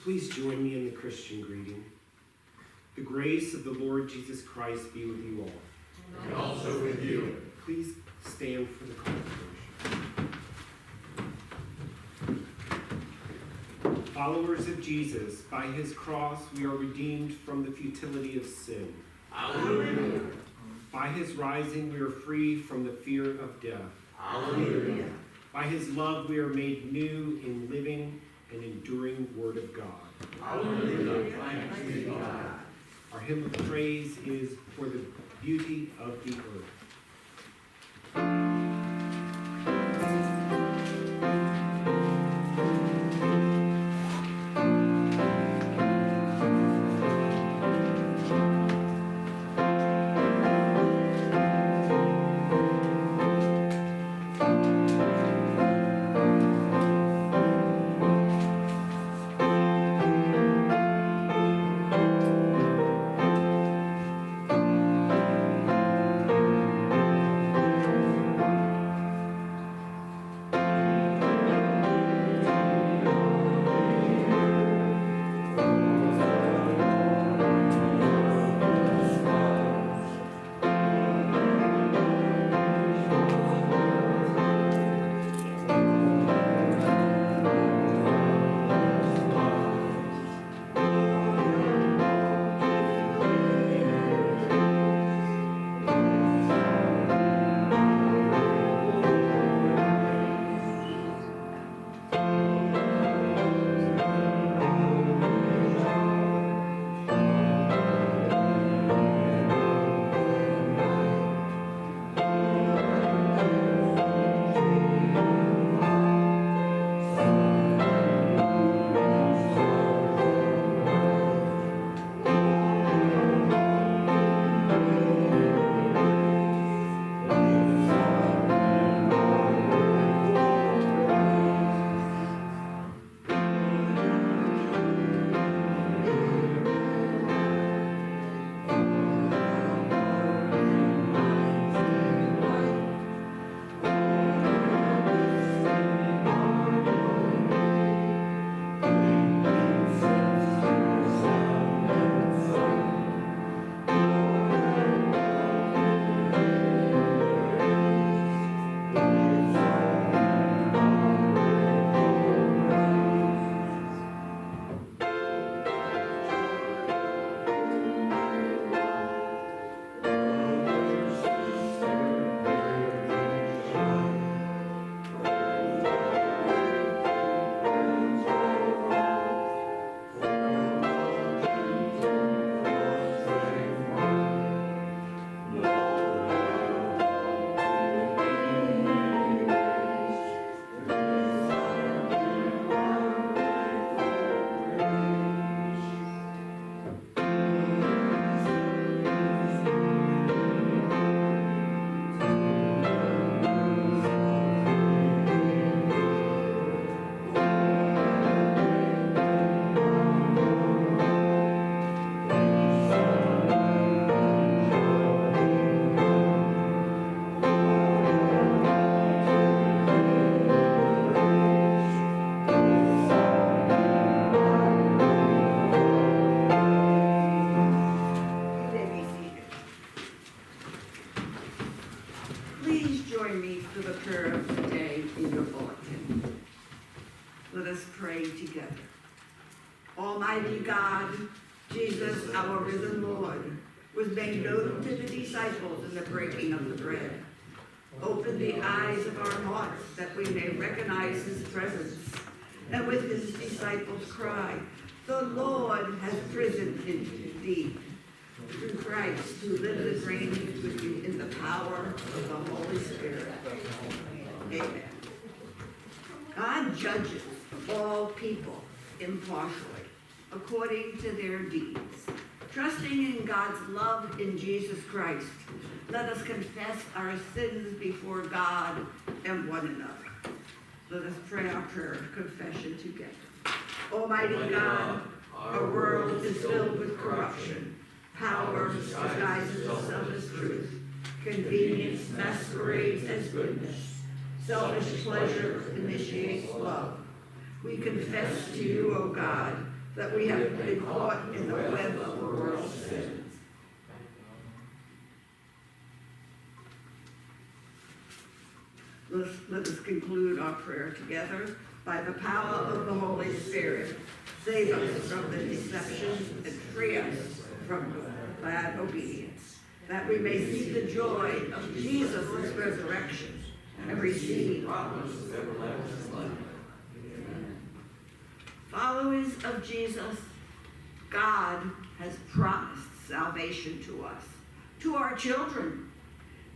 Please join me in the Christian greeting. The grace of the Lord Jesus Christ be with you all. And also with you. Please stand for the call to worship. Followers of Jesus, by his cross we are redeemed from the futility of sin. Hallelujah. By his rising we are free from the fear of death. Hallelujah. By his love we are made new in living and enduring word of God. Hallelujah. Thanks be to God. Our hymn of praise is For the Beauty of the Earth. Almighty God, Jesus, our risen Lord, was made known to the disciples in the breaking of the bread. Open the eyes of our hearts that we may recognize his presence, and with his disciples cry, the Lord has risen indeed. Through Christ, who lives and reigns with you in the power of the Holy Spirit. Amen. God judges all people impartially, according to their deeds. Trusting in God's love in Jesus Christ, let us confess our sins before God and one another. Let us pray our prayer of confession together. Almighty God, our world is filled with corruption. Power disguises itself as truth. Convenience masquerades as goodness. Selfish pleasure initiates love. We confess to you, O God, that we have been caught in the web of the world's sin. Let us conclude our prayer together. By the power of the Holy Spirit, save us from the deception and free us from bad obedience, that we may see the joy of Jesus' resurrection and receive promises of everlasting life. Followers of Jesus, God has promised salvation to us, to our children,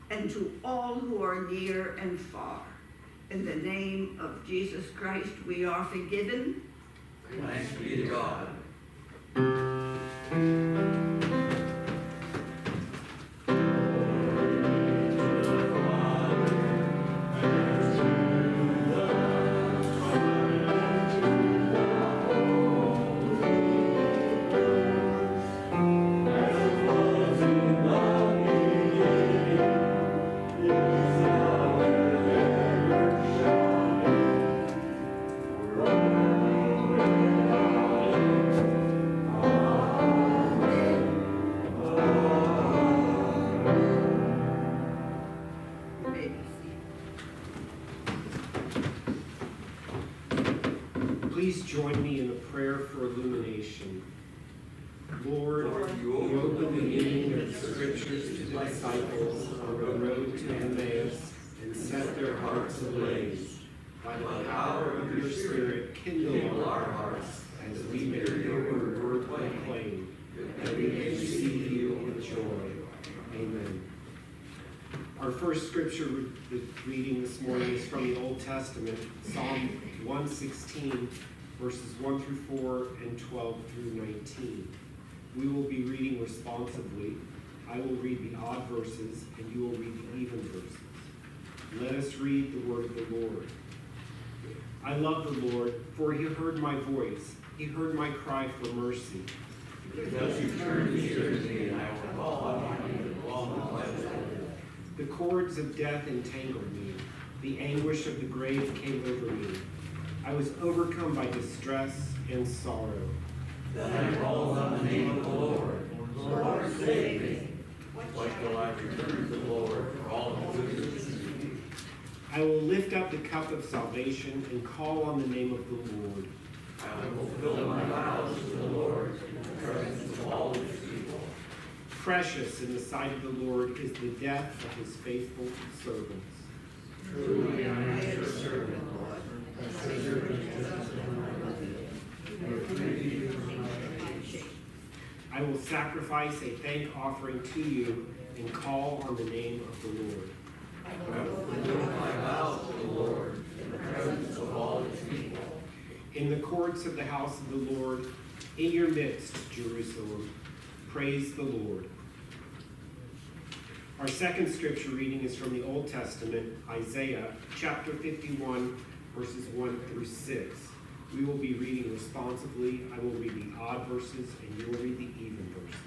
and to all who are near and far. In the name of Jesus Christ, we are forgiven. Thanks be to God. Please join me in a prayer for illumination. Lord, you opened the meaning of the scriptures to the disciples on the road to Emmaus and set their hearts ablaze. By the power of your Spirit, kindle our hearts as we may hear your word proclaimed, that we may receive you with joy. Amen. Our first scripture reading this morning is from the Old Testament, Psalm 116, verses 1 through 4 and 12 through 19. We will be reading responsively. I will read the odd verses, and you will read the even verses. Let us read the word of the Lord. I love the Lord, for he heard my voice. He heard my cry for mercy. Because you turned the ear to me, and I will call on you along the way. The cords of death entangled me. The anguish of the grave came over me. I was overcome by distress and sorrow. Then I called on the name of the Lord. Lord, save me. What shall I return to the Lord for all of the goodness to me? I will lift up the cup of salvation and call on the name of the Lord. I will fulfill my vows to the Lord in the presence of all his people. Precious in the sight of the Lord is the death of his faithful servants. Truly I am your servant, Lord. I will sacrifice a thank offering to you and call on the name of the Lord. I will fulfill my vows to the Lord in the presence of all his people. In the courts of the house of the Lord, in your midst, Jerusalem, praise the Lord. Our second scripture reading is from the Old Testament, Isaiah chapter 51, verses 1 through 6. We will be reading responsively. I will read the odd verses, and you will read the even verses.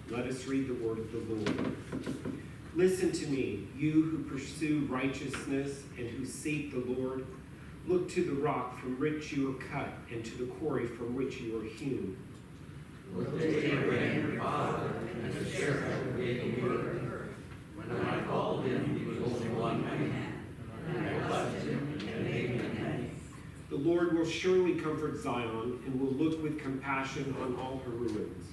Let us read the word of the Lord. Listen to me, you who pursue righteousness and who seek the Lord. Look to the rock from which you are cut, and to the quarry from which you are hewn. Look to Abraham your father, and to Sarah who gave him birth. When I called him, he was only one man, and I left him and made him many. The Lord will surely comfort Zion and will look with compassion on all her ruins.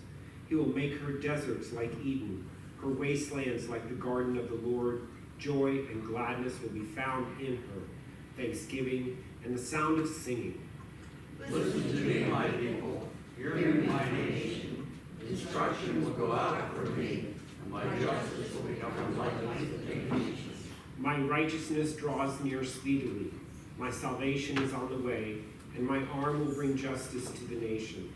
He will make her deserts like Eden, her wastelands like the garden of the Lord. Joy and gladness will be found in her, thanksgiving and the sound of singing. Listen to me, my people. Hear me, my nation. Instruction will go out from me, and my justice will become like the nations. My righteousness draws near speedily. My salvation is on the way, and my arm will bring justice to the nations.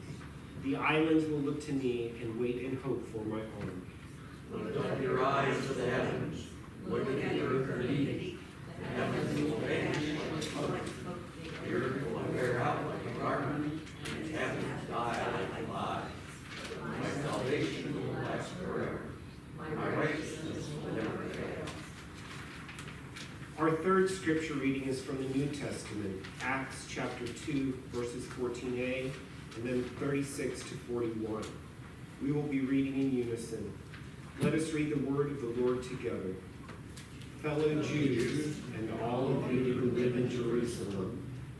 The islands will look to me and wait in hope for my arm. Lift up your eyes to the heavens. Look at the earth beneath. The heavens will vanish like smoke. The earth will wear out like a garment, and heavens die like flies. My salvation will last forever. My righteousness will never fail. Our third scripture reading is from the New Testament, Acts chapter 2, verses 14a and then 36 to 41. We will be reading in unison. Let us read the word of the Lord together. Fellow Jews, and all of you who live in Jerusalem,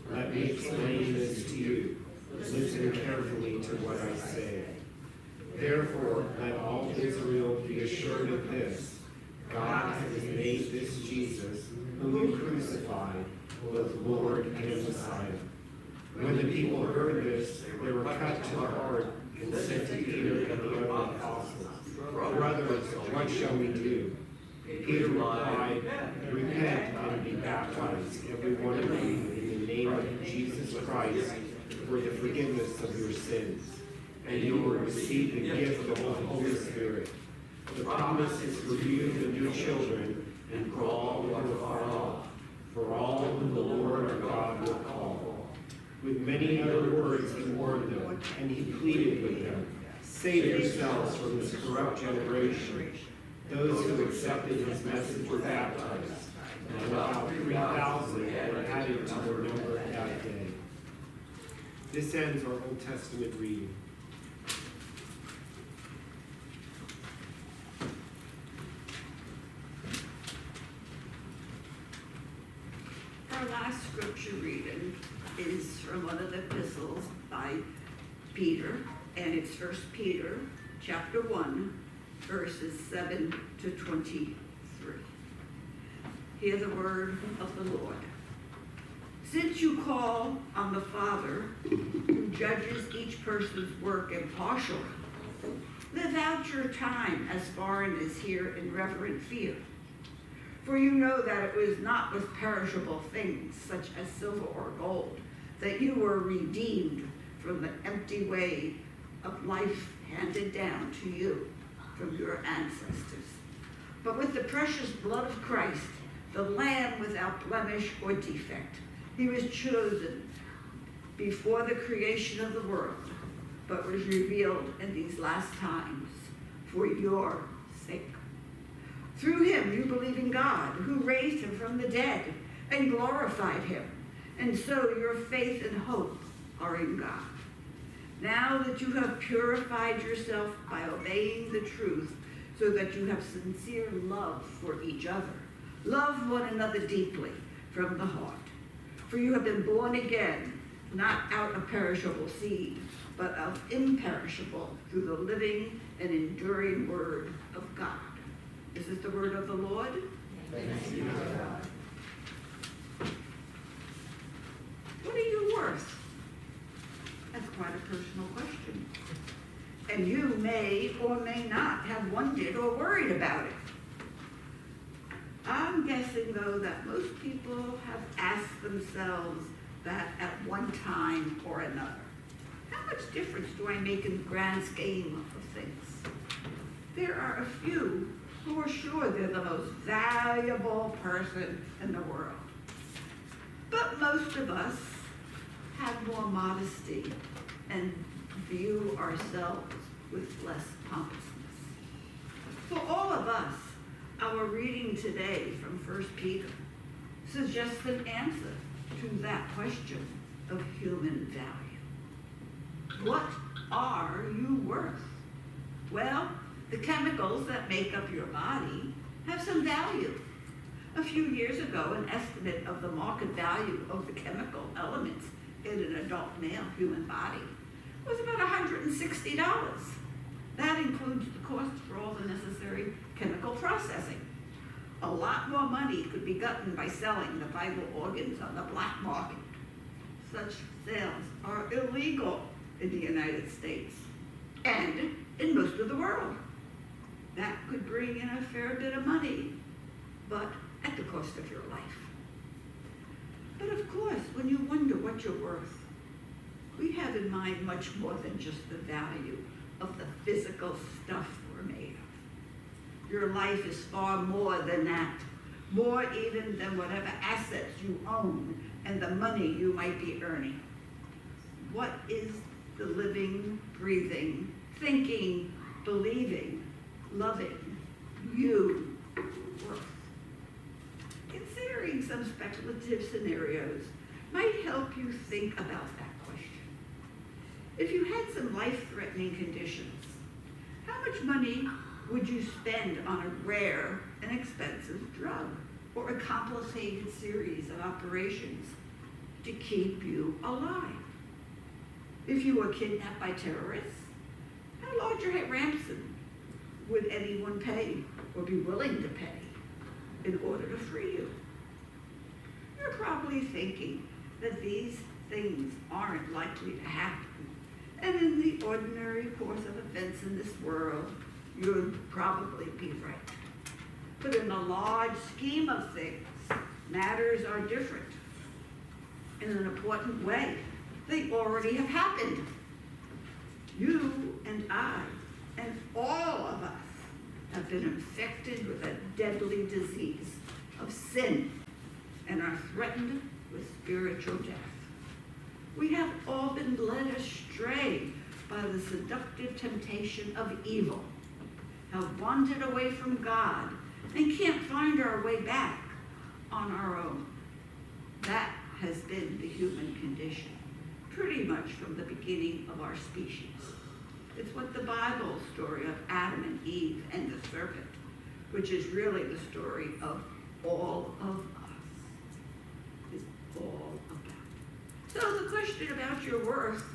let me explain this to you. Listen carefully to what I say. Therefore, let all Israel be assured of this. God has made this Jesus, whom you crucified, both Lord and Messiah. When the people heard this, they were cut to the heart and said to Peter and the other apostles, Brothers, what shall we do? Peter replied, Repent and be baptized, every one of you, in the name of Jesus Christ, for the forgiveness of your sins, and you will receive the gift of the Holy Spirit. The promise is for you and your children, and for all who are far off, for all whom the Lord our God will call. With many other words he warned them, and he pleaded with them, Save yourselves from this corrupt generation. Those who accepted his message were baptized, and about 3,000 were added to their number that day. This ends our Old Testament reading. Our last scripture reading is from one of the epistles by Peter, and it's 1 Peter chapter 1, verses 7 to 23. Hear the word of the Lord. Since you call on the Father, who judges each person's work impartially, live out your time as foreigners here in reverent fear. For you know that it was not with perishable things, such as silver or gold, that you were redeemed from the empty way of life handed down to you from your ancestors, but with the precious blood of Christ, the Lamb without blemish or defect. He was chosen before the creation of the world, but was revealed in these last times for your sake. Through him you believe in God, who raised him from the dead and glorified him, and so your faith and hope are in God. Now that you have purified yourself by obeying the truth, so that you have sincere love for each other, love one another deeply from the heart. For you have been born again, not out of perishable seed, but of imperishable, through the living and enduring word of God. Is this the word of the Lord? Thanks be to God. What are you worth? That's quite a personal question. And you may or may not have wondered or worried about it. I'm guessing, though, that most people have asked themselves that at one time or another. How much difference do I make in the grand scheme of things? There are a few who are sure they're the most valuable person in the world. But most of us have more modesty and view ourselves with less pompousness. For all of us, our reading today from 1 Peter suggests an answer to that question of human value. What are you worth? Well, the chemicals that make up your body have some value. A few years ago, an estimate of the market value of the chemical elements in an adult male human body was about $160. That includes the cost for all the necessary chemical processing. A lot more money could be gotten by selling the vital organs on the black market. Such sales are illegal in the United States and in most of the world. That could bring in a fair bit of money, but at the cost of your life. But of course, when you wonder what you're worth, we have in mind much more than just the value of the physical stuff we're made of. Your life is far more than that, more even than whatever assets you own and the money you might be earning. What is the living, breathing, thinking, believing, loving you worth? Considering some speculative scenarios might help you think about that question. If you had some life-threatening conditions, how much money would you spend on a rare and expensive drug or a complicated series of operations to keep you alive? If you were kidnapped by terrorists, how large a ransom would anyone pay or be willing to pay in order to free you? You're probably thinking that these things aren't likely to happen. And in the ordinary course of events in this world, you'd probably be right. But in the large scheme of things, matters are different. In an important way, they already have happened. You and I and all of us have been infected with a deadly disease of sin and are threatened with spiritual death. We have all been led astray by the seductive temptation of evil, have wandered away from God, and can't find our way back on our own. That has been the human condition, pretty much from the beginning of our species. It's what the Bible story of Adam and Eve and the serpent, which is really the story of all of us, is all about. So the question about your worth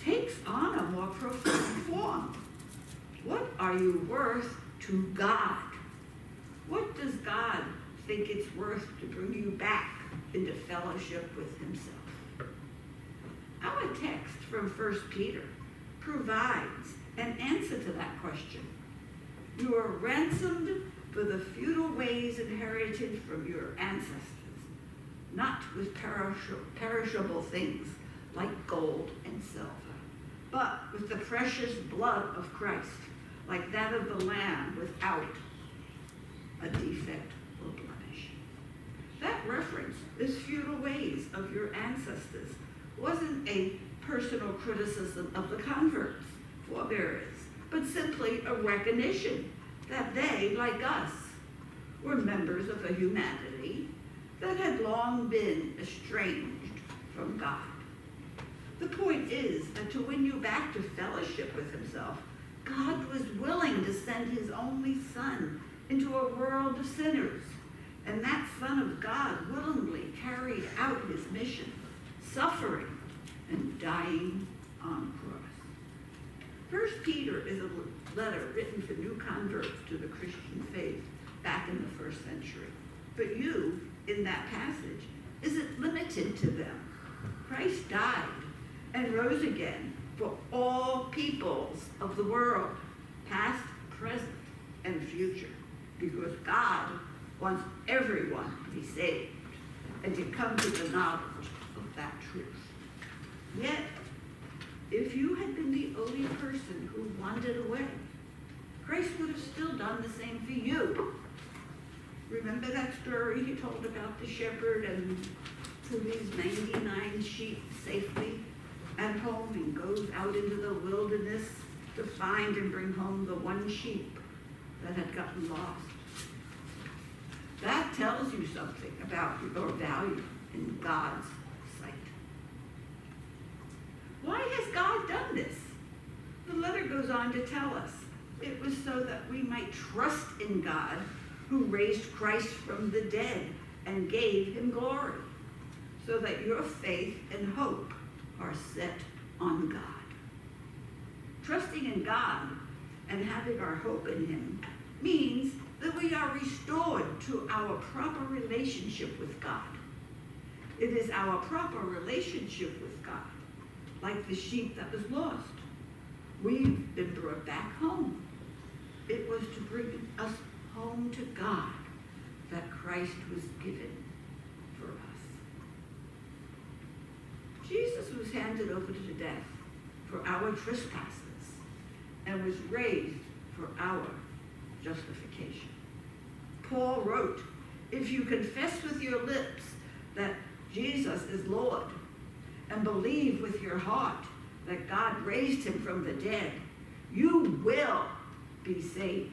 takes on a more profound form. What are you worth to God? What does God think it's worth to bring you back into fellowship with himself? Our text from 1 Peter provides an answer to that question. You are ransomed for the futile ways inherited from your ancestors, not with perishable things like gold and silver, but with the precious blood of Christ, like that of the Lamb without a defect or blemish. That reference, this futile ways of your ancestors, wasn't a personal criticism of the converts, forebearers, but simply a recognition that they, like us, were members of a humanity that had long been estranged from God. The point is that to win you back to fellowship with himself, God was willing to send his only Son into a world of sinners, and that Son of God willingly carried out his mission, suffering and dying on the cross. 1 Peter is a letter written for new converts to the Christian faith back in the 1st century. But you, in that passage, isn't limited to them. Christ died and rose again for all peoples of the world, past, present, and future, because God wants everyone to be saved and to come to the knowledge of that truth. Yet, if you had been the only person who wandered away, Christ would have still done the same for you. Remember that story he told about the shepherd and who leaves 99 sheep safely at home and goes out into the wilderness to find and bring home the one sheep that had gotten lost? That tells you something about your value in God's sight. Why has God done this? The letter goes on to tell us it was so that we might trust in God, who raised Christ from the dead and gave him glory, so that your faith and hope are set on God. Trusting in God and having our hope in him means that we are restored to our proper relationship with God. It is our proper relationship with God, like the sheep that was lost. We've been brought back home. It was to bring us home to God that Christ was given for us. Jesus was handed over to death for our trespasses and was raised for our justification. Paul wrote, if you confess with your lips that Jesus is Lord and believe with your heart that God raised him from the dead, you will be saved.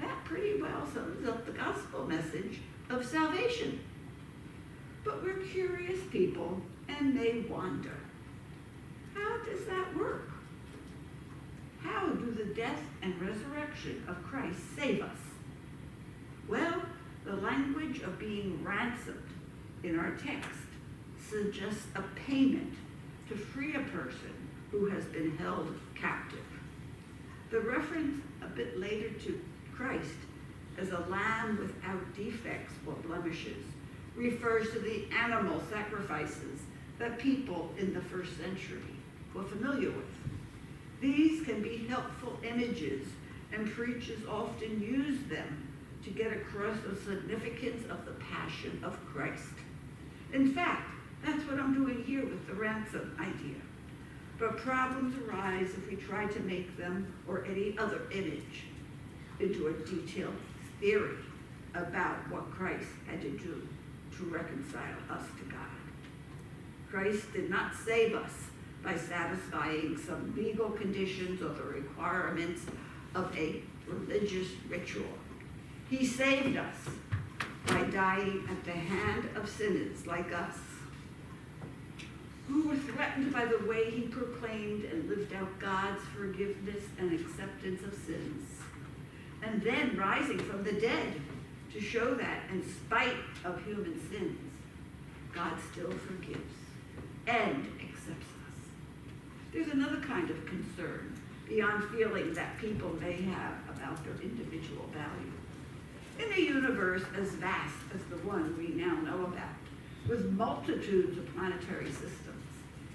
That pretty well sums up the gospel message of salvation. But we're curious people and may wonder, how does that work? How do the death and resurrection of Christ save us? Well, the language of being ransomed in our text suggests a payment to free a person who has been held captive. The reference a bit later to Christ as a lamb without defects or blemishes refers to the animal sacrifices that people in the first century were familiar with. These can be helpful images, and preachers often use them to get across the significance of the passion of Christ. In fact, that's what I'm doing here with the ransom idea. But problems arise if we try to make them, or any other image, into a detailed theory about what Christ had to do to reconcile us to God. Christ did not save us by satisfying some legal conditions or the requirements of a religious ritual. He saved us by dying at the hand of sinners like us, who were threatened by the way he proclaimed and lived out God's forgiveness and acceptance of sins, and then rising from the dead to show that in spite of human sins, God still forgives and accepts us. There's another kind of concern beyond feeling that people may have about their individual value. In a universe as vast as the one we now know about, with multitudes of planetary systems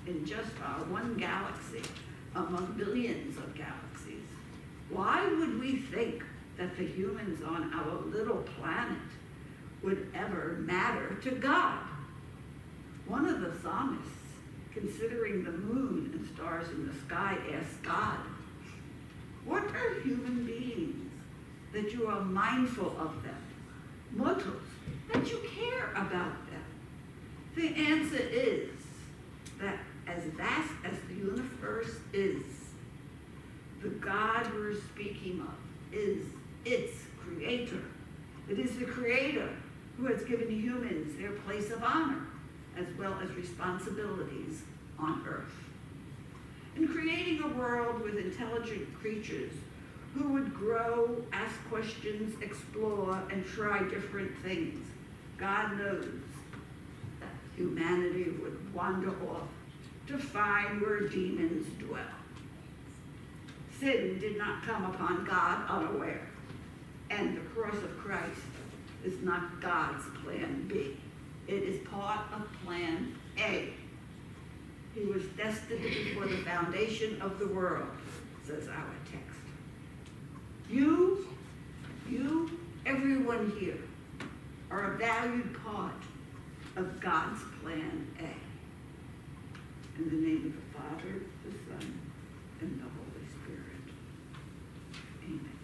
in just our one galaxy among billions of galaxies, why would we think that the humans on our little planet would ever matter to God? One of the psalmists, considering the moon and stars in the sky, asked God, "What are human beings that you are mindful of them, mortals, that you care about them?" The answer is that as vast as the universe is, the God we're speaking of is its creator. It is the creator who has given humans their place of honor as well as responsibilities on earth. In creating a world with intelligent creatures who would grow, ask questions, explore, and try different things, God knows that humanity would wander off to find where demons dwell. Sin did not come upon God unaware, and the cross of Christ is not God's plan B. It is part of plan A. He was destined before the foundation of the world, says our text. You, everyone here, are a valued part of God's plan A. In the name of the Father, the Son, and the Holy Spirit. Amen.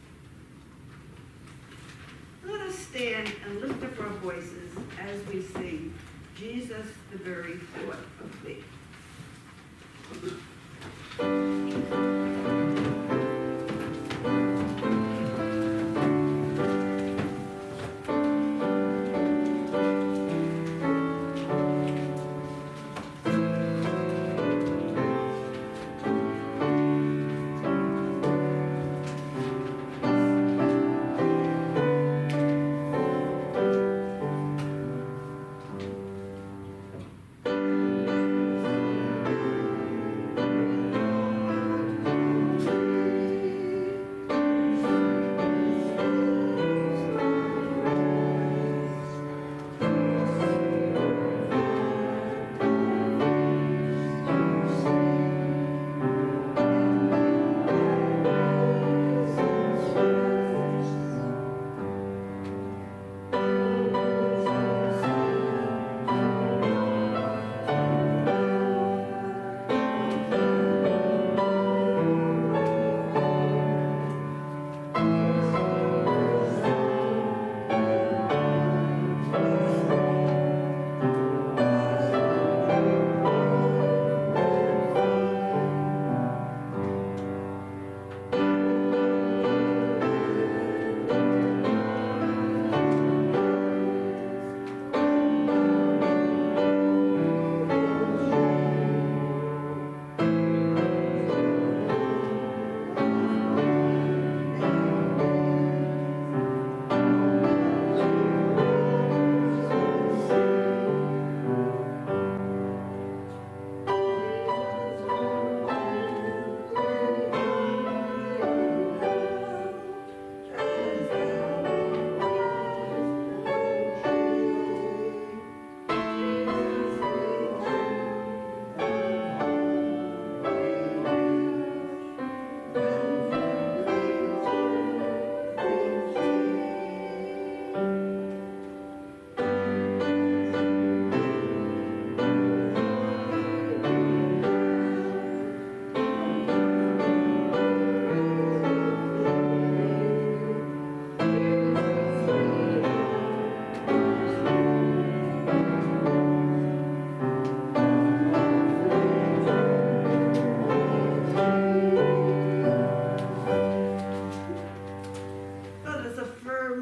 Let us stand and lift up our voices as we sing, "Jesus, the very thought of thee."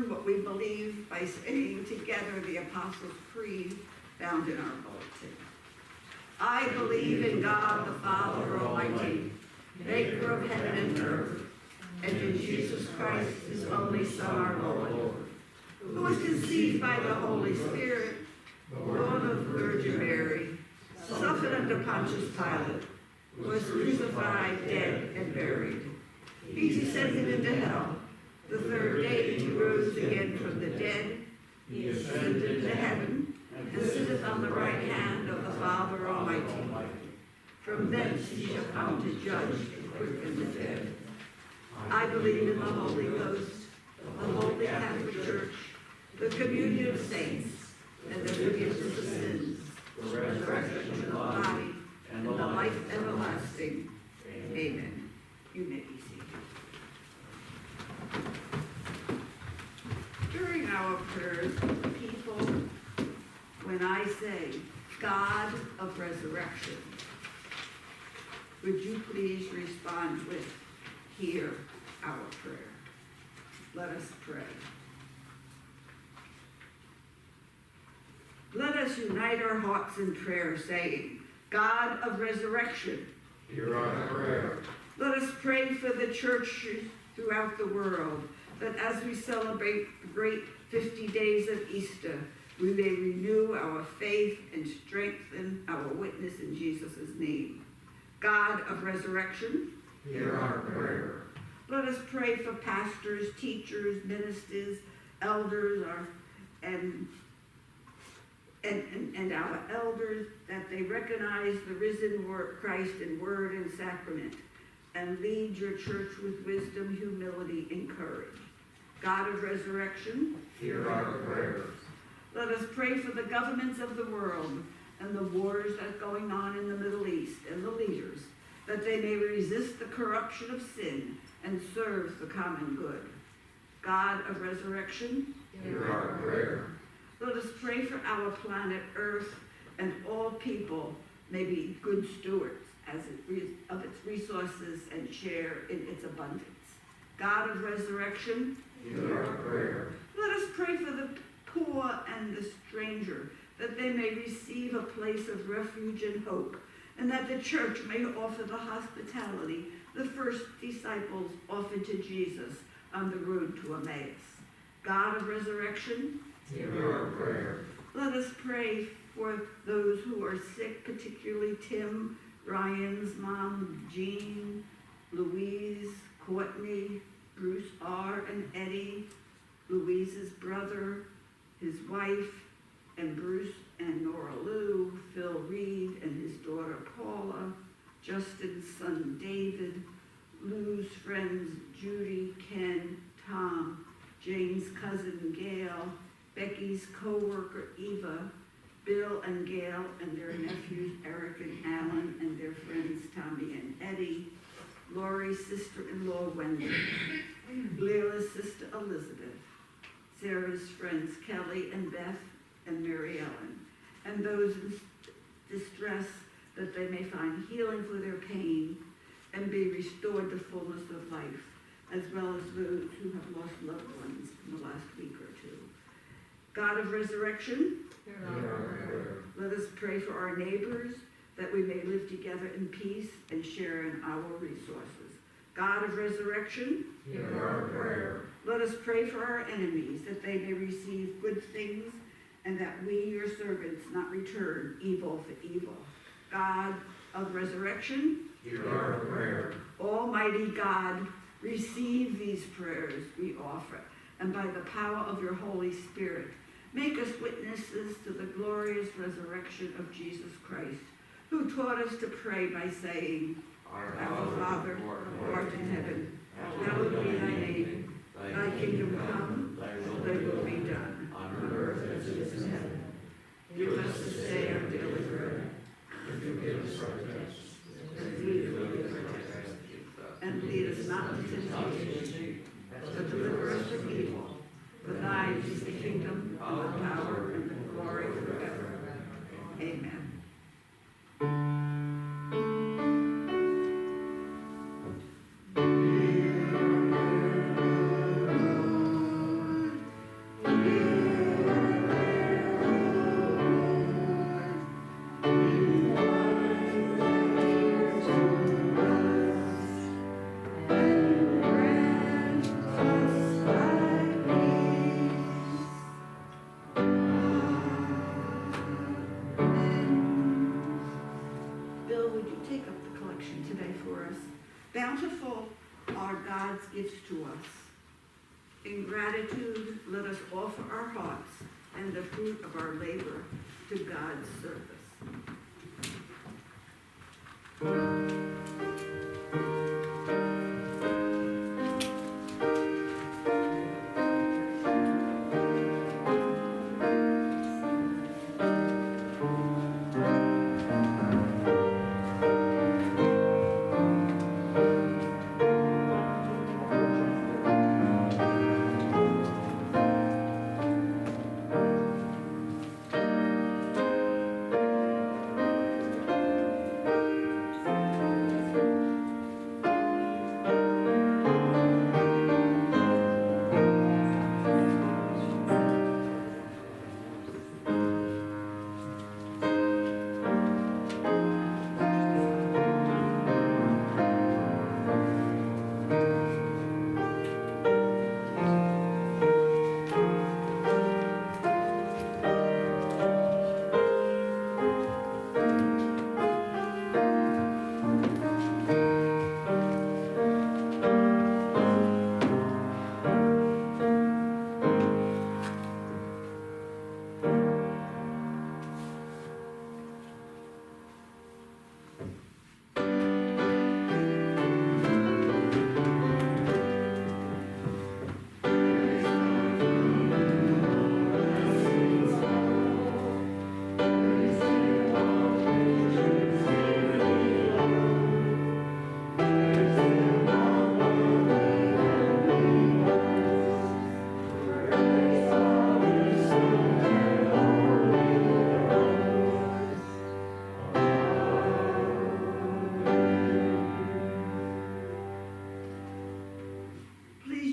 affirm what we believe by saying together the Apostles' Creed found in our bulletin. I believe in God the Father Almighty, maker of heaven and earth, and in Jesus Christ, his only Son, our Lord, who was conceived by the Holy Spirit, born of the Virgin Mary, suffered under Pontius Pilate, was crucified, dead, and buried. He descended into hell. The third day he rose again from the dead. He ascended into heaven, and sitteth on the right hand of the Father Almighty. From thence he shall come to judge the quick and the dead. I believe in the Holy Ghost, the Holy Catholic Church, the communion of saints, and the forgiveness of sins, the resurrection of the body, and the life everlasting. Amen. You may be seated. During our prayers, people, when I say, God of resurrection, would you please respond with, hear our prayer. Let us pray. Let us unite our hearts in prayer, saying, God of resurrection, hear our prayer. Let us pray for the churches throughout the world, that as we celebrate the great 50 days of Easter, we may renew our faith and strengthen our witness in Jesus' name. God of resurrection, hear our prayer. Let us pray for pastors, teachers, ministers, elders, and our elders, that they recognize the risen Christ in word and sacrament, and lead your church with wisdom, humility, and courage. God of resurrection, hear our prayers. Let us pray for the governments of the world and the wars that are going on in the Middle East and the leaders, that they may resist the corruption of sin and serve the common good. God of resurrection, hear our prayer. Let us pray for our planet Earth, and all people may be good stewards of its resources and share in its abundance. God of resurrection, hear our prayer. let us pray for the poor and the stranger, that they may receive a place of refuge and hope, and that the church may offer the hospitality the first disciples offered to Jesus on the road to Emmaus. God of resurrection, hear our prayer. let us pray for those who are sick, particularly Tim, Ryan's mom, Jean, Louise, Courtney, Bruce R. and Eddie, Louise's brother, his wife, and Bruce and Nora Lou, Phil Reed and his daughter Paula, Justin's son David, Lou's friends Judy, Ken, Tom, Jane's cousin Gail, Becky's co-worker Eva, Bill and Gail and their nephews Eric and Alan and their friends Tommy and Eddie, Lori's sister-in-law Wendy, Leila's sister Elizabeth, Sarah's friends Kelly and Beth and Mary Ellen, and those in distress, that they may find healing for their pain and be restored to fullness of life, as well as those who have lost loved ones in the last week or two. God of resurrection, Hear our prayer. let us pray for our neighbors, that we may live together in peace and share in our resources. God of resurrection, Hear our prayer. let us pray for our enemies, that they may receive good things, and that we, your servants, not return evil for evil. God of resurrection, Hear our prayer. Almighty God, receive these prayers we offer, and by the power of your Holy Spirit, make us witnesses to the glorious resurrection of Jesus Christ, who taught us to pray by saying, Our Father, who art in heaven, hallowed be thy name. Thy kingdom come, thy will be done, on earth as it is in heaven. Give us this day our daily bread, and forgive us our debts, as we forgive our debtors. And lead us not into temptation, but deliver us from evil. For thine is the kingdom, and the power, and the glory forever. Amen. Bill, would you take up the collection today for us? Bountiful are God's gifts to us. In gratitude, let us offer our hearts and the fruit of our labor to God's service.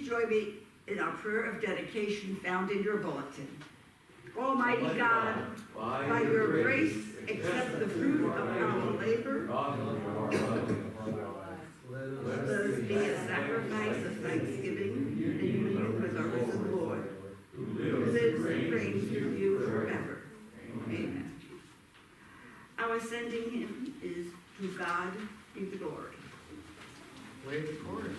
Join me in our prayer of dedication found in your bulletin. Almighty God, by your grace, accept the fruit of our labor. Let us be a sacrifice of thanksgiving in union with our risen Lord, who lives and reigns with you forever. Amen. Our sending hymn is To God Be the Glory. Play the chorus.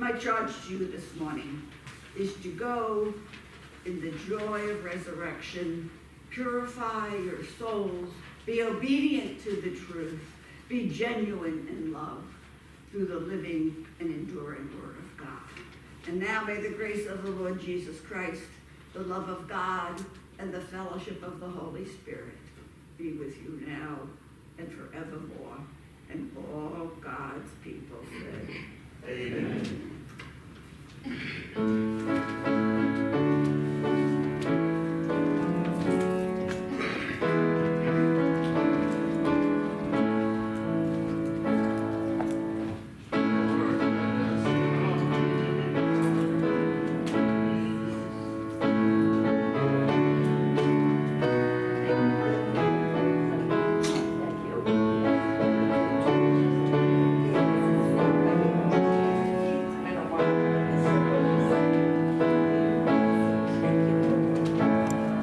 My charge to you this morning is to go in the joy of resurrection, purify your souls, be obedient to the truth, be genuine in love through the living and enduring Word of God. And now may the grace of the Lord Jesus Christ, the love of God, and the fellowship of the Holy Spirit be with you now and forevermore. And all God's people said, Amen.